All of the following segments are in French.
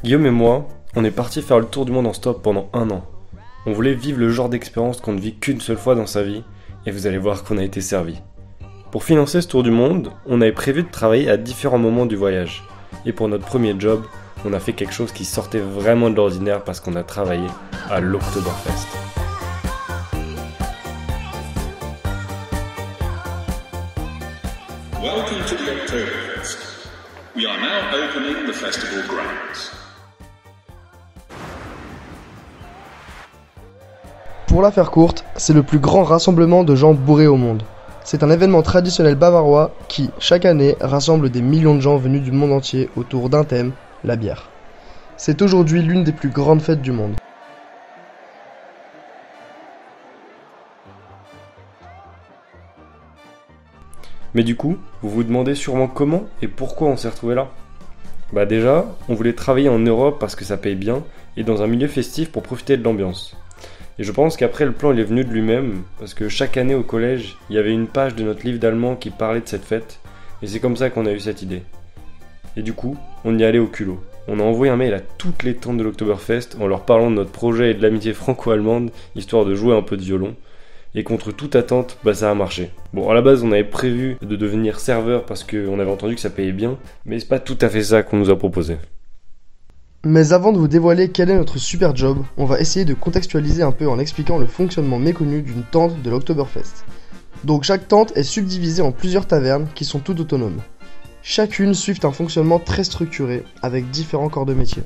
Guillaume et moi, on est partis faire le tour du monde en stop pendant 1 an. On voulait vivre le genre d'expérience qu'on ne vit qu'une seule fois dans sa vie, et vous allez voir qu'on a été servi. Pour financer ce tour du monde, on avait prévu de travailler à différents moments du voyage. Et pour notre premier job, on a fait quelque chose qui sortait vraiment de l'ordinaire parce qu'on a travaillé à l'Oktoberfest. Welcome to the Oktoberfest. We are now opening the festival grounds. Pour la faire courte, c'est le plus grand rassemblement de gens bourrés au monde. C'est un événement traditionnel bavarois qui, chaque année, rassemble des millions de gens venus du monde entier autour d'un thème, la bière. C'est aujourd'hui l'une des plus grandes fêtes du monde. Mais du coup, vous vous demandez sûrement comment et pourquoi on s'est retrouvé là. Bah déjà, on voulait travailler en Europe parce que ça paye bien et dans un milieu festif pour profiter de l'ambiance. Et je pense qu'après le plan il est venu de lui-même parce que chaque année au collège, il y avait une page de notre livre d'allemand qui parlait de cette fête et c'est comme ça qu'on a eu cette idée. Et du coup, on y allait au culot. On a envoyé un mail à toutes les tantes de l'Oktoberfest en leur parlant de notre projet et de l'amitié franco-allemande histoire de jouer un peu de violon. Et contre toute attente, bah ça a marché. Bon, à la base, on avait prévu de devenir serveur parce qu'on avait entendu que ça payait bien, mais c'est pas tout à fait ça qu'on nous a proposé. Mais avant de vous dévoiler quel est notre super job, on va essayer de contextualiser un peu en expliquant le fonctionnement méconnu d'une tente de l'Oktoberfest. Donc chaque tente est subdivisée en plusieurs tavernes qui sont toutes autonomes. Chacune suit un fonctionnement très structuré, avec différents corps de métier.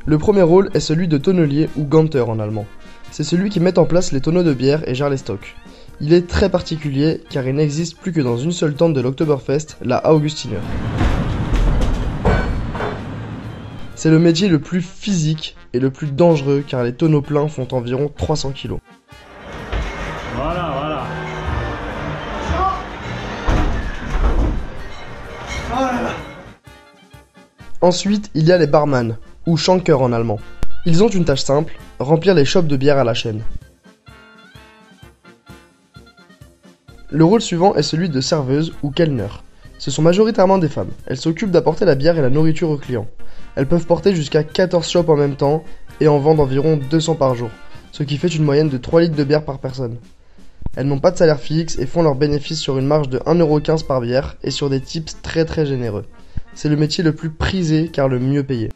Le premier rôle est celui de tonnelier ou Ganter en allemand. C'est celui qui met en place les tonneaux de bière et gère les stocks. Il est très particulier car il n'existe plus que dans une seule tente de l'Oktoberfest, la Augustiner. C'est le métier le plus physique et le plus dangereux car les tonneaux pleins font environ 300 kg. Voilà. Ensuite, il y a les barman, ou Schanker en allemand. Ils ont une tâche simple, remplir les chopes de bière à la chaîne. Le rôle suivant est celui de serveuse ou kellner. Ce sont majoritairement des femmes. Elles s'occupent d'apporter la bière et la nourriture aux clients. Elles peuvent porter jusqu'à 14 chopes en même temps et en vendent environ 200 par jour, ce qui fait une moyenne de 3 litres de bière par personne. Elles n'ont pas de salaire fixe et font leurs bénéfices sur une marge de 1,15€ par bière et sur des tips très généreux. C'est le métier le plus prisé car le mieux payé.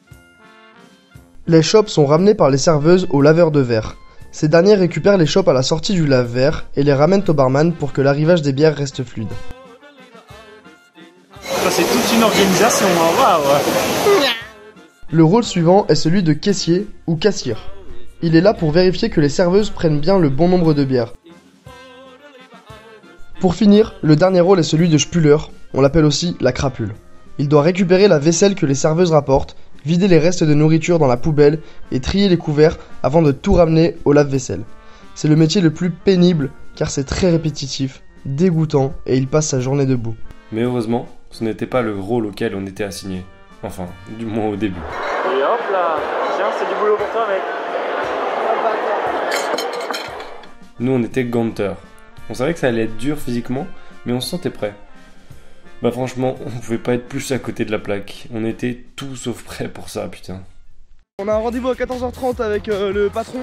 Les chopes sont ramenées par les serveuses aux laveurs de verre. Ces derniers récupèrent les chopes à la sortie du lave-verre et les ramènent au barman pour que l'arrivage des bières reste fluide. C'est toute une organisation, waouh. Le rôle suivant est celui de caissier ou cassière. Il est là pour vérifier que les serveuses prennent bien le bon nombre de bières. Pour finir, le dernier rôle est celui de Spüler, on l'appelle aussi la crapule. Il doit récupérer la vaisselle que les serveuses rapportent, vider les restes de nourriture dans la poubelle et trier les couverts avant de tout ramener au lave-vaisselle. C'est le métier le plus pénible car c'est très répétitif, dégoûtant et il passe sa journée debout. Mais heureusement, ce n'était pas le rôle auquel on était assigné. Enfin, du moins au début. Et hop là, tiens, c'est du boulot pour toi, mec. Nous, on était Ganter. On savait que ça allait être dur physiquement, mais on se sentait prêt. Bah franchement, on pouvait pas être plus à côté de la plaque. On était tout sauf prêt pour ça, putain. On a un rendez-vous à 14h30 avec le patron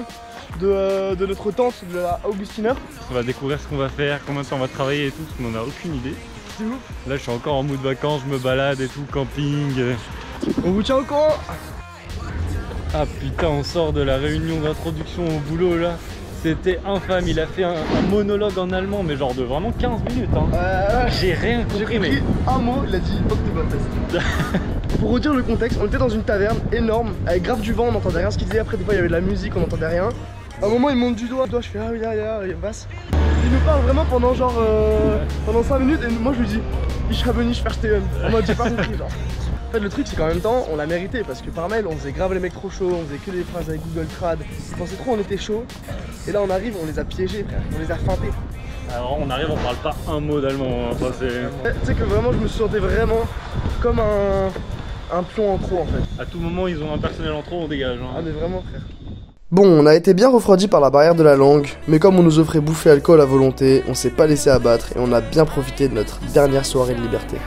de notre tente, de la Augustiner. On va découvrir ce qu'on va faire, combien de temps on va travailler et tout, parce qu'on n'en a aucune idée. C'est ouf. Là, je suis encore en mood vacances, je me balade et tout, camping. On vous tient au courant. Ah putain, on sort de la réunion d'introduction au boulot là. C'était infâme, il a fait un monologue en allemand, mais genre de vraiment 15 minutes. Hein. J'ai rien compris. J'ai compris un mot, il a dit Oktoberfest. Pour redire le contexte, on était dans une taverne énorme, avec grave du vent, on n'entendait rien ce qu'il disait. Après, des fois, il y avait de la musique, on n'entendait rien. À un moment, il monte du doigt, je fais ah oui, il passe. Il nous parle vraiment pendant genre pendant 5 minutes, et moi je lui dis ich habe nicht verstehen. En mode j'ai pas compris, genre. En fait, le truc, c'est qu'en même temps, on l'a mérité parce que par mail, on faisait grave les mecs trop chauds, on faisait que des phrases avec Google Trad. On pensait trop, on était chaud. Et là, on arrive, on les a piégés, frère. On les a feintés. Alors, on arrive, on parle pas un mot d'allemand. Enfin, tu sais que vraiment, je me sentais vraiment comme un pion en trop, en fait. À tout moment, ils ont un personnel en trop, on dégage. Hein. Ah, mais vraiment, frère. Bon, on a été bien refroidi par la barrière de la langue, mais comme on nous offrait bouffer alcool à volonté, on s'est pas laissé abattre et on a bien profité de notre dernière soirée de liberté.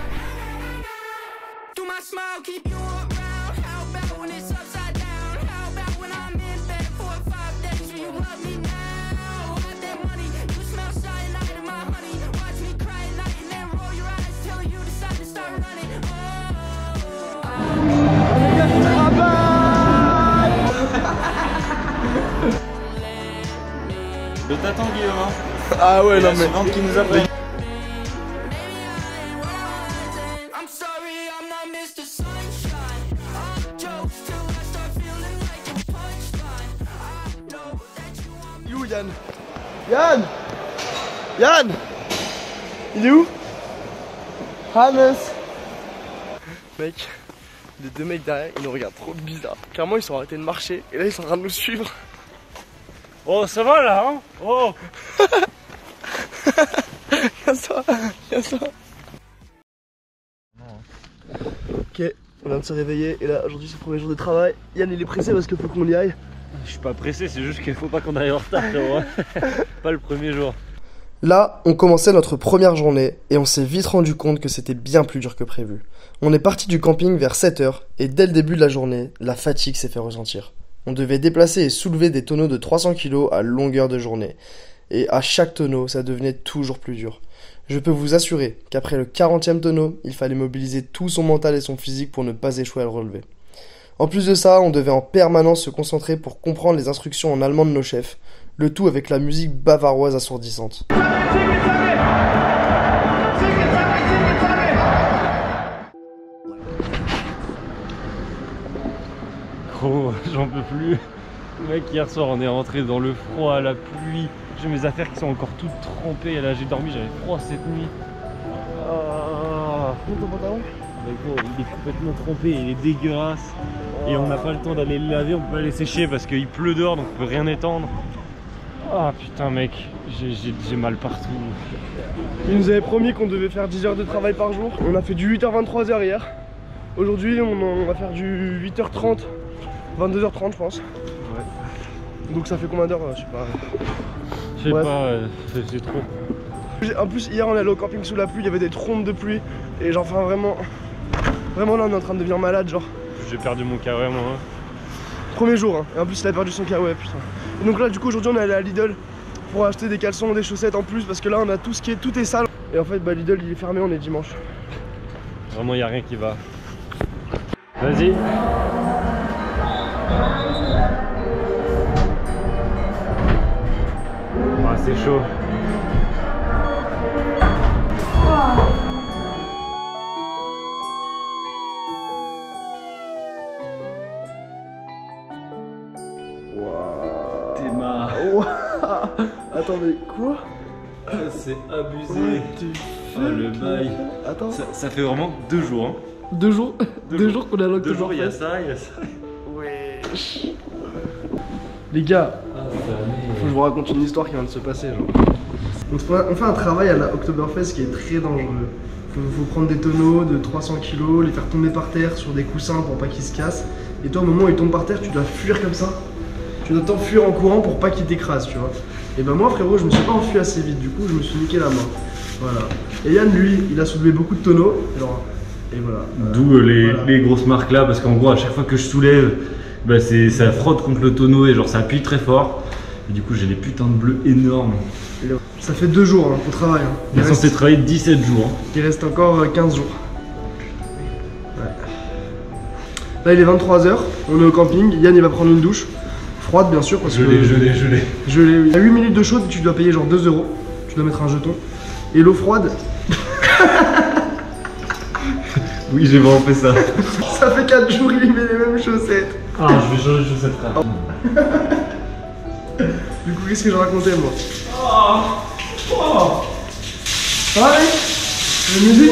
t'attends Guillaume hein. Ah ouais, non mais... qui nous a pris. Il est où Yann? Yann! Yann! Il est où? Hannes! Mec, les deux mecs derrière, ils nous regardent trop bizarre. Clairement, ils sont arrêtés de marcher et là, ils sont en train de nous suivre. Oh, ça va là, hein? Oh! Viens-toi, viens-toi. Ok, on vient de se réveiller et là, aujourd'hui, c'est le premier jour de travail. Yann, il est pressé parce qu'il faut qu'on y aille. Je suis pas pressé, c'est juste qu'il faut pas qu'on aille en retard, frérot. Pas le premier jour. Là, on commençait notre première journée et on s'est vite rendu compte que c'était bien plus dur que prévu. On est parti du camping vers 7 h et dès le début de la journée, la fatigue s'est fait ressentir. On devait déplacer et soulever des tonneaux de 300 kg à longueur de journée. Et à chaque tonneau, ça devenait toujours plus dur. Je peux vous assurer qu'après le 40e tonneau, il fallait mobiliser tout son mental et son physique pour ne pas échouer à le relever. En plus de ça, on devait en permanence se concentrer pour comprendre les instructions en allemand de nos chefs, le tout avec la musique bavaroise assourdissante. Gros, j'en peux plus. Mec, hier soir on est rentré dans le froid, la pluie. J'ai mes affaires qui sont encore toutes trempées. Là j'ai dormi, j'avais froid cette nuit. Mais gros, il est complètement trempé, il est dégueulasse. Et on n'a pas le temps d'aller le laver, on peut pas les sécher parce qu'il pleut dehors donc on peut rien étendre. Ah putain mec, j'ai mal partout. Il nous avait promis qu'on devait faire 10 heures de travail par jour. On a fait du 8h 23h hier. Aujourd'hui on va faire du 8h30, 22h30 je pense. Ouais. Donc ça fait combien d'heures? Je sais pas. Je sais pas, c'est trop. En plus hier on est allé au camping sous la pluie, il y avait des trompes de pluie. Et genre enfin vraiment là on est en train de devenir malade genre. J'ai perdu mon kawaii moi. Premier jour hein. Et en plus il a perdu son kawaii putain. Et donc là du coup aujourd'hui on est allé à Lidl pour acheter des caleçons, des chaussettes en plus parce que là on a tout ce qui est, tout est sale. Et en fait bah Lidl il est fermé, on est dimanche. Vraiment y a rien qui va. Vas-y. Ah c'est chaud. Attendez, quoi? C'est abusé. Oh, le bail. Attends. Ça fait vraiment 2 jours. Hein. 2 jours? 2 jours qu'on est à l'Octoberfest. 2 jours, il y a ça, il y a ça. Wesh. Les gars, faut que je vous raconte une histoire qui vient de se passer. Genre. On fait un travail à la Oktoberfest qui est très dangereux. Faut prendre des tonneaux de 300 kg, les faire tomber par terre sur des coussins pour pas qu'ils se cassent. Et toi, au moment où ils tombent par terre, tu dois fuir comme ça. Tu dois t'enfuir en courant pour pas qu'ils t'écrasent, tu vois. Et ben moi, frérot, je me suis pas enfui assez vite. Du coup, je me suis niqué la main. Voilà. Et Yann, lui, il a soulevé beaucoup de tonneaux. Genre, et voilà. D'où les grosses marques là, parce qu'en gros, à chaque fois que je soulève, bah ça frotte contre le tonneau et genre ça appuie très fort. Et du coup, j'ai des putains de bleus énormes. Ça fait 2 jours hein, qu'on travaille. Hein. Il est censé travailler 17 jours. Il reste encore 15 jours. Ouais. Là, il est 23 h, on est au camping. Yann, il va prendre une douche. Froide, bien sûr. Parce que je l'ai. Il y a 8 minutes de chaude, tu dois payer genre 2 €. Tu dois mettre un jeton. Et l'eau froide. Oui, j'ai vraiment fait ça. Ça fait 4 jours, il met les mêmes chaussettes. Ah, je vais changer de chaussettes, frère. Du coup, qu'est-ce que je racontais, moi? Ouais, la musique.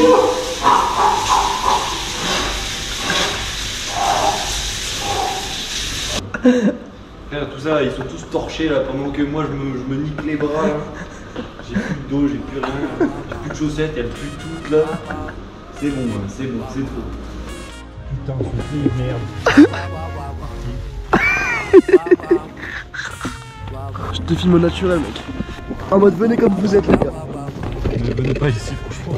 Frère, tout ça, ils sont tous torchés là pendant que moi je me nique les bras. J'ai plus d'eau, j'ai plus rien, j'ai plus de chaussettes, elles puent toutes là. C'est bon, c'est trop. Putain, je suis merde. Je te filme au naturel, mec. En mode venez comme vous êtes, les gars. Ne venez pas ici, franchement.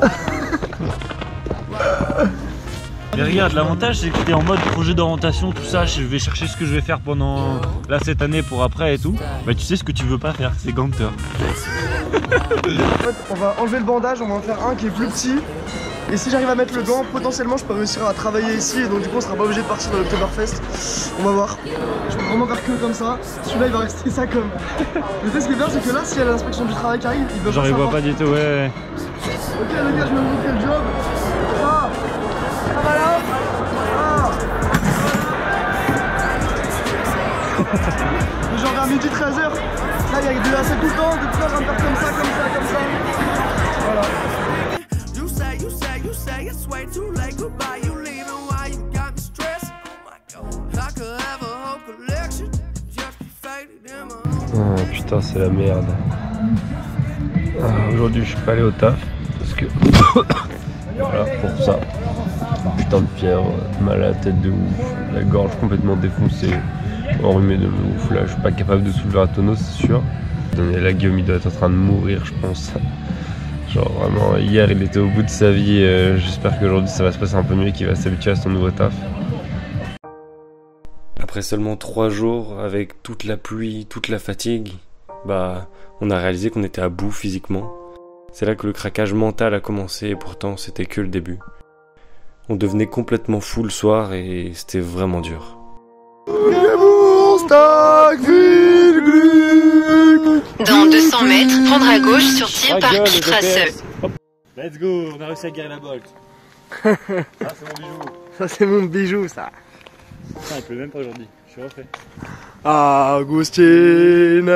Mais regarde, l'avantage c'est que t'es en mode projet d'orientation, tout ça, je vais chercher ce que je vais faire pendant là cette année pour après et tout. Bah tu sais ce que tu veux pas faire, c'est Ganter. En fait, on va enlever le bandage, on va en faire un qui est plus petit Et si j'arrive à mettre le gant, potentiellement je peux réussir à travailler ici et donc du coup on sera pas obligé de partir dans l'Oktoberfest. On va voir. Je peux vraiment faire que comme ça. Celui-là il va rester ça comme. Mais tu sais ce qui est bien c'est que là s'il y a l'inspection du travail qui arrive, il peut Genre il voit pas du tout, ouais. Ok les gars, je vais vous montrer le job. Ça va là. Genre vers midi 13h. Là il y a de la tout le temps, depuis là on va me faire comme ça, comme ça, comme ça. Voilà. Oh putain, c'est la merde. Aujourd'hui je suis pas allé au taf parce que voilà, pour ça. Putain de fièvre, mal à la tête de ouf, la gorge complètement défoncée, enrhumé de ouf. Là je suis pas capable de soulever un tonneau, c'est sûr. La Guillaume il doit être en train de mourir, je pense. Genre vraiment, hier il était au bout de sa vie, j'espère qu'aujourd'hui ça va se passer un peu mieux et qu'il va s'habituer à son nouveau taf. Après seulement 3 jours, avec toute la pluie, toute la fatigue, bah on a réalisé qu'on était à bout physiquement. C'est là que le craquage mental a commencé et pourtant c'était que le début. On devenait complètement fou le soir et c'était vraiment dur. Dans 200 mètres, prendre à gauche sur tir par Strasse. Let's go, on a réussi à guérir la Bolt. Ah, c'est mon bijou. Ça c'est mon bijou ça. Putain, il pleut même pas aujourd'hui, je suis refait. Augustiner,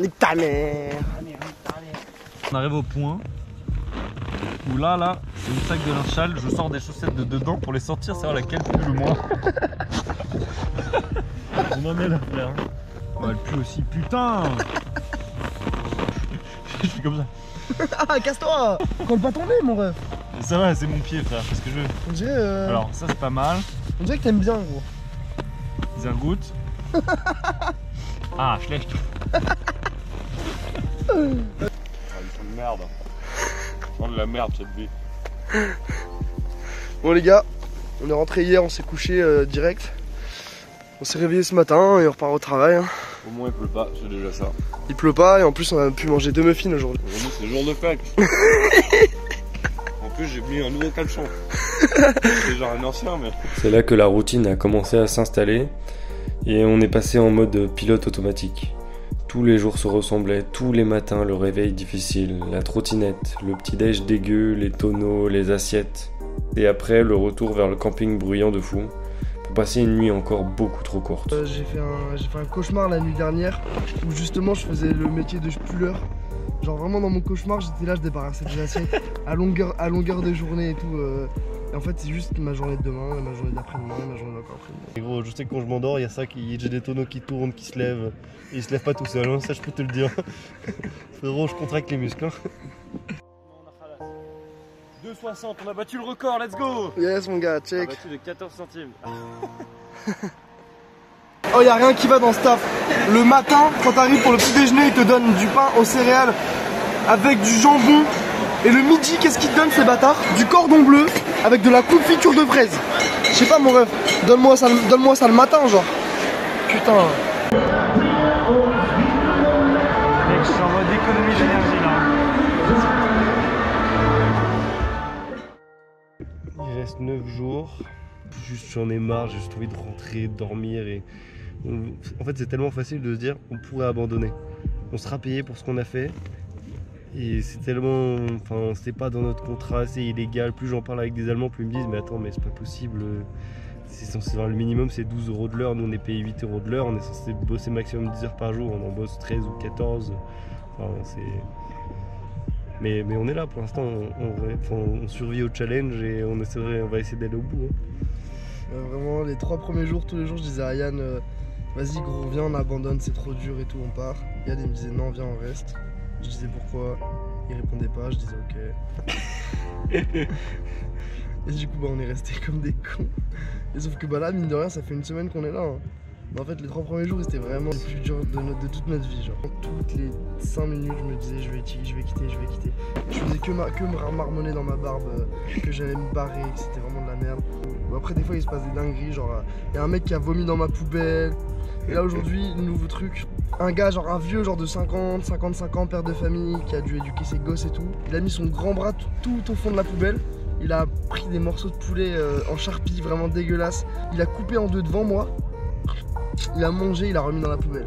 nique ta mère. On arrive au point où là, c'est une sac de linge sale, je sors des chaussettes de dedans pour les sortir, savoir laquelle pue le moins. On en est là, frère. Oh, elle pue aussi, putain. Je suis comme ça. Ah, casse-toi. Colle pas ton nez, mon ref. Mais ça va, c'est mon pied, frère, c'est ce que je veux. On dirait Alors, ça c'est pas mal. on dirait que t'aimes bien, gros. Zergout. Ah, schlecht. Ah, ils sont de merde. Ils sont de la merde cette vie. Bon les gars, on est rentré hier, on s'est couché direct. On s'est réveillé ce matin et on repart au travail. Hein. Au moins il pleut pas, c'est déjà ça. Il pleut pas et en plus on a pu manger 2 muffins aujourd'hui. Aujourd'hui c'est jour de fête. En plus j'ai mis un nouveau caleçon. C'est genre un ancien mais... C'est là que la routine a commencé à s'installer et on est passé en mode pilote automatique. Tous les jours se ressemblaient, tous les matins le réveil difficile, la trottinette, le petit-déj dégueu, les tonneaux, les assiettes. Et après le retour vers le camping bruyant de fou pour passer une nuit encore beaucoup trop courte. J'ai fait un cauchemar la nuit dernière où justement je faisais le métier de spuleur. Genre vraiment dans mon cauchemar j'étais là, je débarrassais des assiettes à longueur de journée et tout. Et en fait c'est juste ma journée de demain, ma journée d'après-demain, ma journée d'après après-demain. Et gros, je sais que quand je m'endors, il y a ça, j'ai des tonneaux qui tournent, qui se lèvent, et ils se lèvent pas tout seuls, hein, ça je peux te le dire. Frérot, je contracte les muscles. Hein. 2,60, on a battu le record, let's go. Yes mon gars, On a check. battu de 14 centimes. Oh y'a rien qui va dans ce taf. Le matin, quand t'arrives pour le petit déjeuner, ils te donnent du pain aux céréales avec du jambon. Et le midi, qu'est-ce qu'ils te donnent ces bâtards? Du cordon bleu avec de la confiture de fraises. Je sais pas mon ref, donne-moi ça le matin genre. Putain. Mec, je suis en mode économie d'énergie là. Il reste 9 jours. Juste j'en ai marre, j'ai juste envie de rentrer, de dormir et... En fait c'est tellement facile de se dire on pourrait abandonner. On sera payé pour ce qu'on a fait. Et c'est tellement... Enfin c'est pas dans notre contrat, c'est illégal. Plus j'en parle avec des Allemands, plus ils me disent mais attends mais c'est pas possible. C'est censé, le minimum c'est 12 € de l'heure, nous on est payé 8 € de l'heure, on est censé bosser maximum 10 heures par jour, on en bosse 13 ou 14. Enfin c'est... Mais on est là pour l'instant, on survit au challenge et on va essayer d'aller au bout. Hein. Vraiment les 3 premiers jours, tous les jours je disais à Yann vas-y gros viens on abandonne, c'est trop dur et tout, on part. Yann il me disait non viens on reste. Je disais pourquoi, il répondait pas, je disais ok. Et du coup bah on est resté comme des cons. Et sauf que bah là mine de rien ça fait une semaine qu'on est là. Hein. Mais en fait les 3 premiers jours c'était vraiment le plus dur de toute notre vie genre. Toutes les 5 minutes je me disais je vais quitter. Je faisais que me marmonner dans ma barbe, que j'allais me barrer, que c'était vraiment de la merde. Après des fois il se passe des dingueries, genre il y a un mec qui a vomi dans ma poubelle. Et là aujourd'hui, le nouveau truc, un gars, genre un vieux, genre de 50, 55 ans, père de famille, qui a dû éduquer ses gosses et tout. Il a mis son grand bras tout au fond de la poubelle. Il a pris des morceaux de poulet en charpie, vraiment dégueulasse. Il a coupé en deux devant moi. Il a mangé, il a remis dans la poubelle.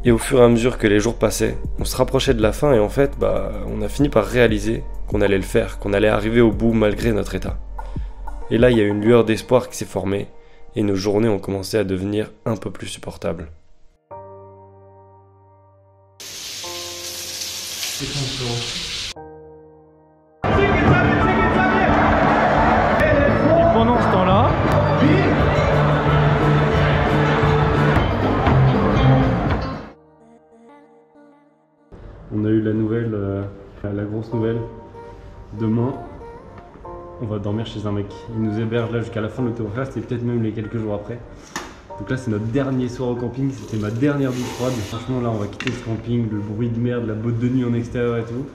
Et au fur et à mesure que les jours passaient, on se rapprochait de la fin et en fait, on a fini par réaliser qu'on allait le faire, qu'on allait arriver au bout malgré notre état. Et là, il y a une lueur d'espoir qui s'est formée et nos journées ont commencé à devenir un peu plus supportables. Et pendant ce temps-là, on a eu la nouvelle, la grosse nouvelle. Demain, on va dormir chez un mec. Il nous héberge là jusqu'à la fin de l'autofrast et peut-être même les quelques jours après. Donc là, c'est notre dernier soir au camping. C'était ma dernière douche froide. Franchement, là, on va quitter ce camping, le bruit de merde, la botte de nuit en extérieur et tout.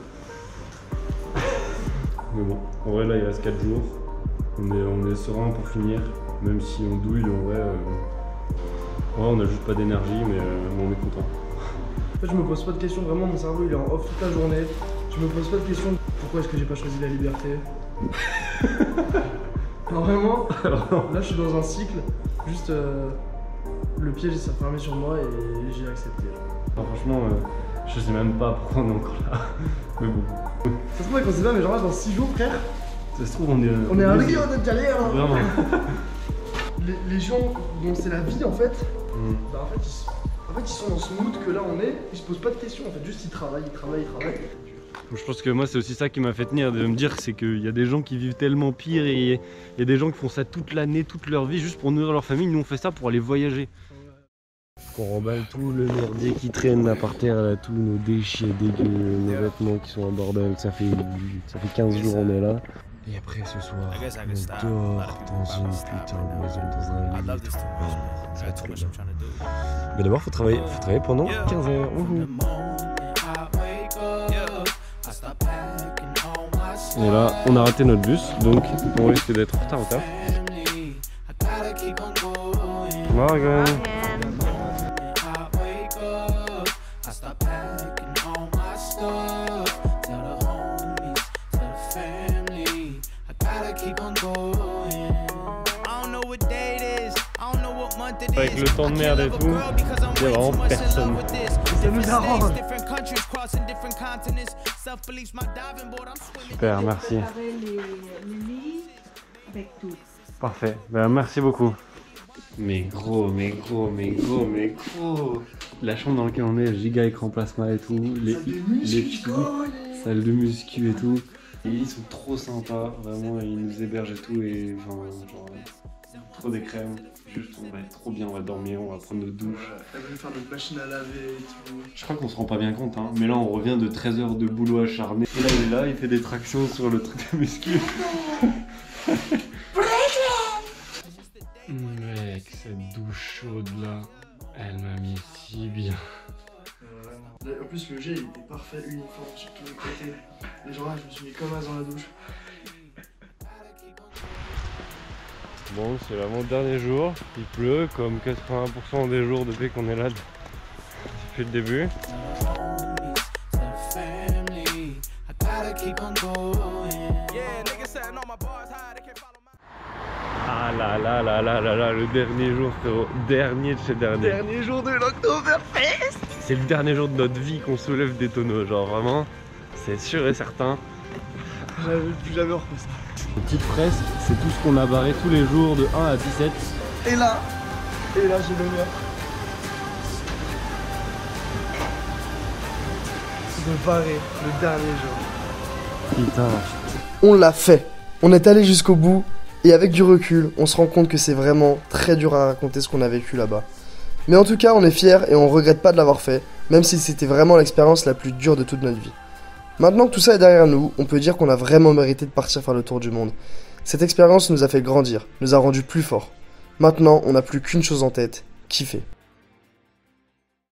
Mais bon, en vrai, là, il reste 4 jours. On est serein pour finir, même si on douille. En vrai, on a juste pas d'énergie, mais on est content. En fait, je me pose pas de questions, vraiment, mon cerveau il est en off toute la journée. Je me pose pas de questions, pourquoi est-ce que j'ai pas choisi la liberté. Non, vraiment, là je suis dans un cycle, juste le piège s'est fermé sur moi et j'ai accepté. Alors, franchement, je sais même pas pourquoi on est encore là. Mais bon. Ça se trouve qu'on sait pas, mais genre là dans 6 jours, frère, Ça se trouve, on est un million de galère. Hein. Vraiment. Les gens dont c'est la vie en fait, bah en fait ils sont dans ce mood que là on est, ils se posent pas de questions en fait, juste ils travaillent. Je pense que moi c'est aussi ça qui m'a fait tenir, de me dire c'est qu'il y a des gens qui vivent tellement pire et il y a des gens qui font ça toute l'année, toute leur vie juste pour nourrir leur famille. Nous on fait ça pour aller voyager. On remballe tout le merdier qui traîne là par terre, là, tous nos déchets dégueux, nos vêtements qui sont en bordel, ça fait 15 jours on est là. Et après ce soir, on dort dans une putain de maison, dans un lit. Ça va être trop bien. Mais d'abord faut travailler pendant 15 heures. Et là on a raté notre bus, donc on risque d'être en retard au taf. Morgan. Avec le temps de merde et tout, il y a vraiment personne. Ça nous arrange. Super, merci. Parfait, ben, merci beaucoup. Mais gros. La chambre dans laquelle on est, giga écran plasma et tout, les filles, salle de muscu et tout. Et ils sont trop sympas, vraiment, ils nous hébergent et tout, et genre trop des crèmes. Juste, on va être trop bien, on va dormir, on va prendre notre douche. Elle veut faire notre machine à laver et tout. Je crois qu'on se rend pas bien compte, hein, mais là on revient de 13 heures de boulot acharné. Et là il est là, il fait des tractions sur le truc de muscu. Mec, cette douche chaude là, elle m'a mis si bien. En plus le jet il était parfait, uniforme sur tous les côtés. Et genre là je me suis mis comme as dans la douche. Bon, c'est vraiment le dernier jour, il pleut comme 80% des jours depuis qu'on est là depuis le début. Ah là, le dernier jour frérot, dernier de chez dernier. Dernier jour de l'Oktoberfest. C'est le dernier jour de notre vie qu'on soulève des tonneaux, genre vraiment, c'est sûr et certain. J'avais plus jamais refait ça. Les petites fresques, c'est tout ce qu'on a barré tous les jours de 1 à 17. Et là j'ai l'honneur de barrer le dernier jour. Putain. On l'a fait. On est allé jusqu'au bout. Et avec du recul, on se rend compte que c'est vraiment très dur à raconter ce qu'on a vécu là-bas. Mais en tout cas, on est fiers et on regrette pas de l'avoir fait, même si c'était vraiment l'expérience la plus dure de toute notre vie. Maintenant que tout ça est derrière nous, on peut dire qu'on a vraiment mérité de partir faire le tour du monde. Cette expérience nous a fait grandir, nous a rendus plus forts. Maintenant, on n'a plus qu'une chose en tête, kiffer.